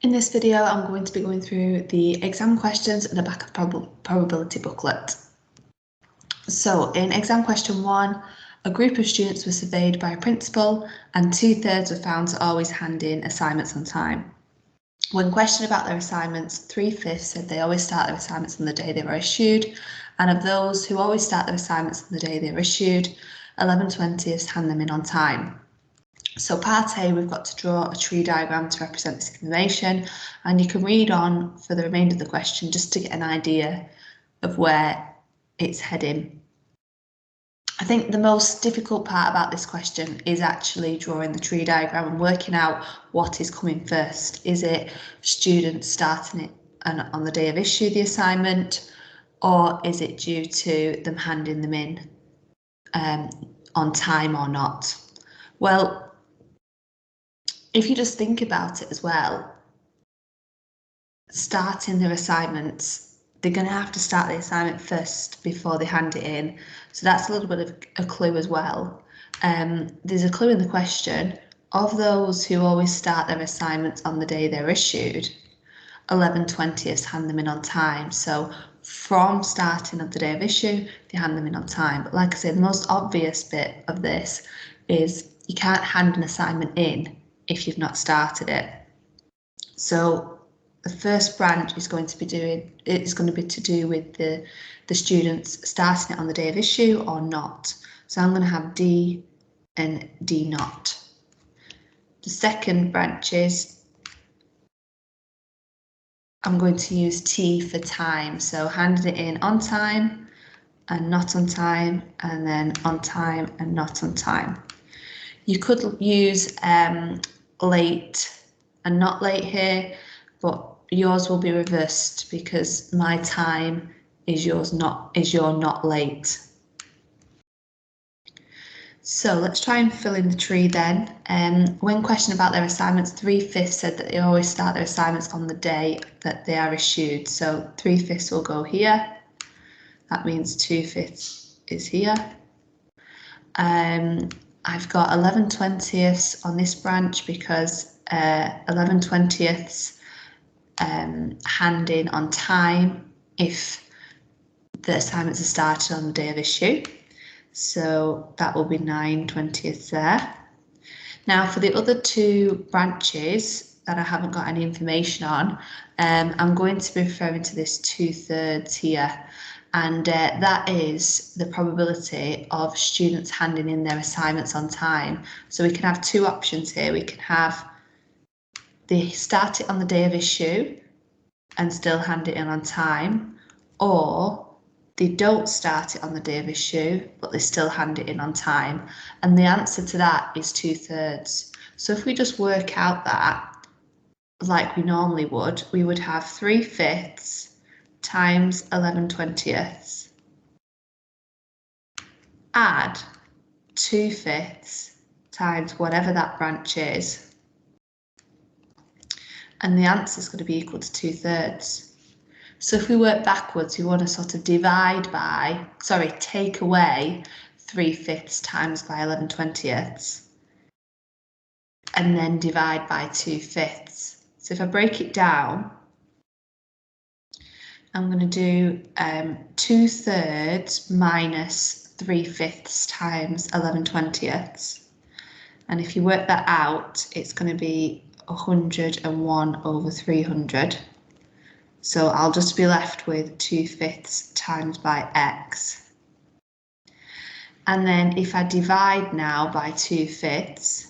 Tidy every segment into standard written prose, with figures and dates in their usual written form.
In this video, I'm going to be going through the exam questions at the back of the probability booklet. So in exam question 1, a group of students were surveyed by a principal and 2/3 were found to always hand in assignments on time. When questioned about their assignments, 3/5 said they always start their assignments on the day they were issued, and of those who always start their assignments on the day they were issued, 11/20 hand them in on time. So part A, we've got to draw a tree diagram to represent this information, and you can read on for the remainder of the question just to get an idea of where it's heading. I think the most difficult part about this question is actually drawing the tree diagram and working out what is coming first. Is it students starting it on the day of issue, the assignment, or is it due to them handing them in on time or not? Well, if you just think about it as well, starting their assignments, they're going to have to start the assignment first before they hand it in. So that's a little bit of a clue as well. There's a clue in the question. Of those who always start their assignments on the day they're issued, 11/20 hand them in on time. So from starting of the day of issue, they hand them in on time. But like I said, the most obvious bit of this is you can't hand an assignment in if you've not started it. So the first branch is going to be to do with the students starting it on the day of issue or not. So I'm going to have D and D not. The second branch is I'm going to use T for time. So handed it in on time and not on time, and then on time and not on time. You could use late and not late here, but yours will be reversed because my time is your not late. So let's try and fill in the tree then. When questioned about their assignments, 3/5 said that they always start their assignments on the day that they are issued. So 3/5 will go here. That means 2/5 is here. I've got 11/20 on this branch because 11/20 hand in on time if the assignments are started on the day of issue. So that will be 9/20 there. Now for the other two branches that I haven't got any information on, I'm going to be referring to this 2/3 here. And that is the probability of students handing in their assignments on time. So we can have two options here. We can have they start it on the day of issue and still hand it in on time, or they don't start it on the day of issue, but they still hand it in on time. And the answer to that is 2/3. So if we just work out that like we normally would, we would have 3/5 times 11/20 add 2/5 times whatever that branch is, and the answer is going to be equal to 2/3. So if we work backwards, we want to sort of take away 3/5 times by 11/20 and then divide by 2/5. So if I break it down, I'm going to do 2/3 minus 3/5 times 11/20. And if you work that out, it's going to be 101 over 300. So I'll just be left with 2/5 times by x. And then if I divide now by 2/5,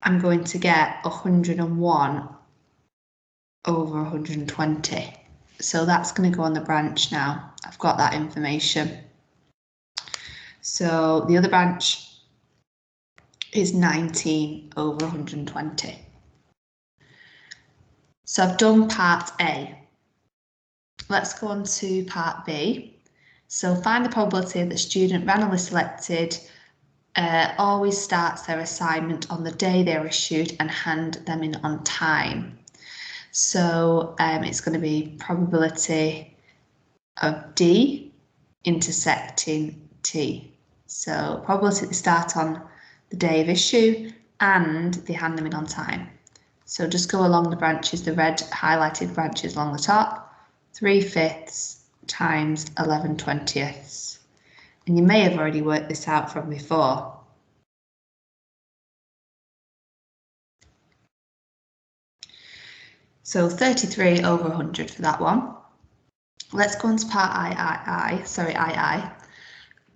I'm going to get 101 over 120. So that's going to go on the branch now. I've got that information. So the other branch is 19 over 120. So I've done part A. Let's go on to part B. So find the probability that the student randomly selected always starts their assignment on the day they're issued and hand them in on time. So it's going to be probability of D intersecting T. So probability they start on the day of issue and they hand them in on time. So just go along the branches, the red highlighted branches along the top, 3/5 times 11/20. And you may have already worked this out from before. So 33 over 100 for that one. Let's go on to part II.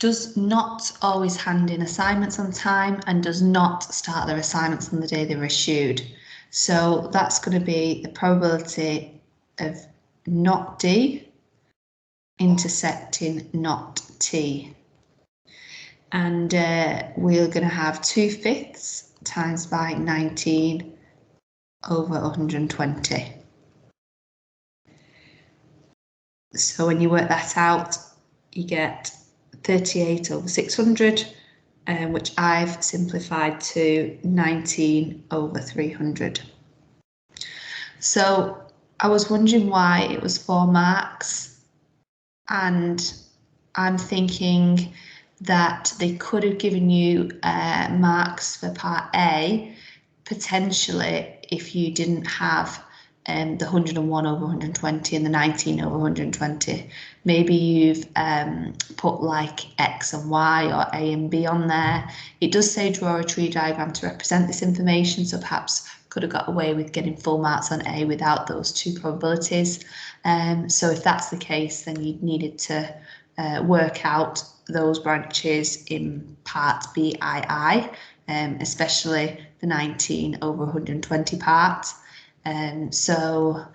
Does not always hand in assignments on time and does not start their assignments on the day they were issued. So that's going to be the probability of not D intersecting not T. And we're going to have 2/5 times by 19 over 120. So when you work that out, you get 38 over 600, which I've simplified to 19 over 300. So I was wondering why it was 4 marks, and I'm thinking that they could have given you marks for part A, potentially if you didn't have the 101 over 120 and the 19 over 120. Maybe you've put like X and Y or A and B on there. It does say draw a tree diagram to represent this information, so perhaps could have got away with getting full marks on A without those two probabilities. So if that's the case, then you needed to work out those branches in part BII, especially the 19 over 120 part. So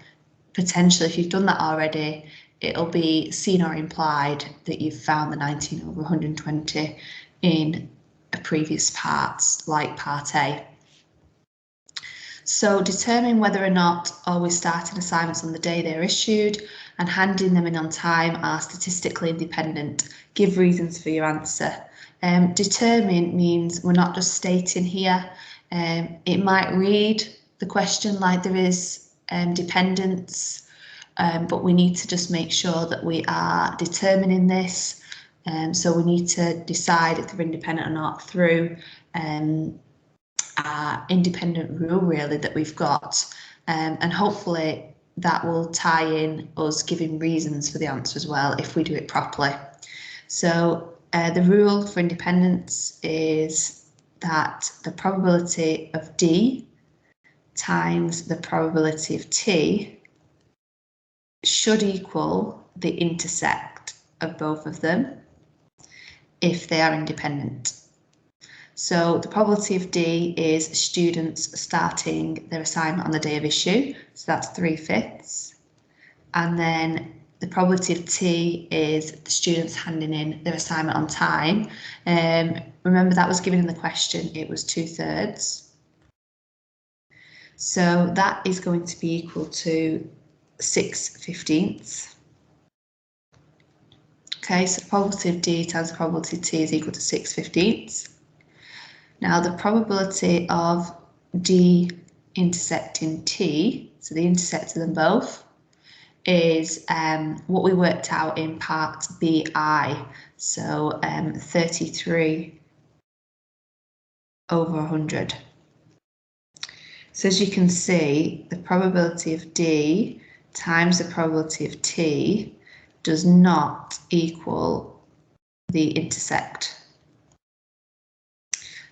potentially if you've done that already, it'll be seen or implied that you've found the 19 over 120 in a previous parts like part A. So determine whether or not always starting assignments on the day they're issued and handing them in on time are statistically independent. Give reasons for your answer. Determine means we're not just stating here. It might read the question like there is dependence, but we need to just make sure that we are determining this. So we need to decide if they're independent or not through our independent rule really that we've got, and hopefully that will tie in us giving reasons for the answer as well if we do it properly. So the rule for independence is that the probability of D times the probability of T should equal the intersect of both of them if they are independent. So the probability of D is students starting their assignment on the day of issue, so that's 3/5. And then the probability of T is the students handing in their assignment on time. Remember that was given in the question, it was 2/3. So that is going to be equal to 6/15. Okay, so the probability of D times the probability of T is equal to 6/15. Now the probability of D intersecting T, so the intersect of them both, is what we worked out in part BI, so 33 over 100. So as you can see, the probability of D times the probability of T does not equal the intersect.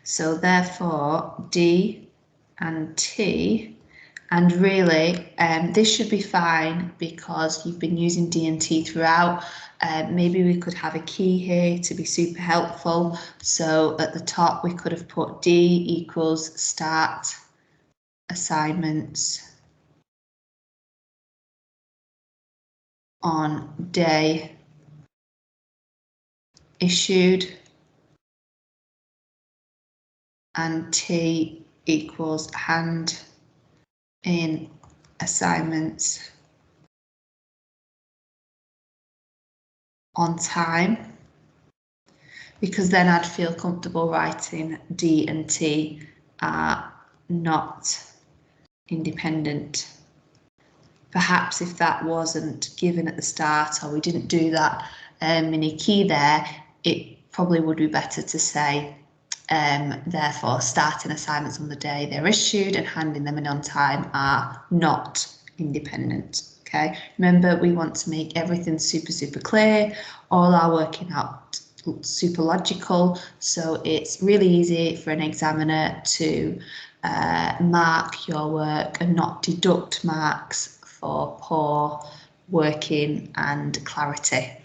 So therefore D and T, and really this should be fine because you've been using D and T throughout. Maybe we could have a key here to be super helpful. So at the top we could have put D equals start assignments on day issued, and T equals hand in assignments on time, because then I'd feel comfortable writing D and T are not independent. Perhaps if that wasn't given at the start or we didn't do that, mini key there, it probably would be better to say, therefore, starting assignments on the day they're issued and handing them in on time are not independent. Okay, remember, we want to make everything super clear, all our working out super logical, so it's really easy for an examiner to mark your work and not deduct marks for poor working and clarity.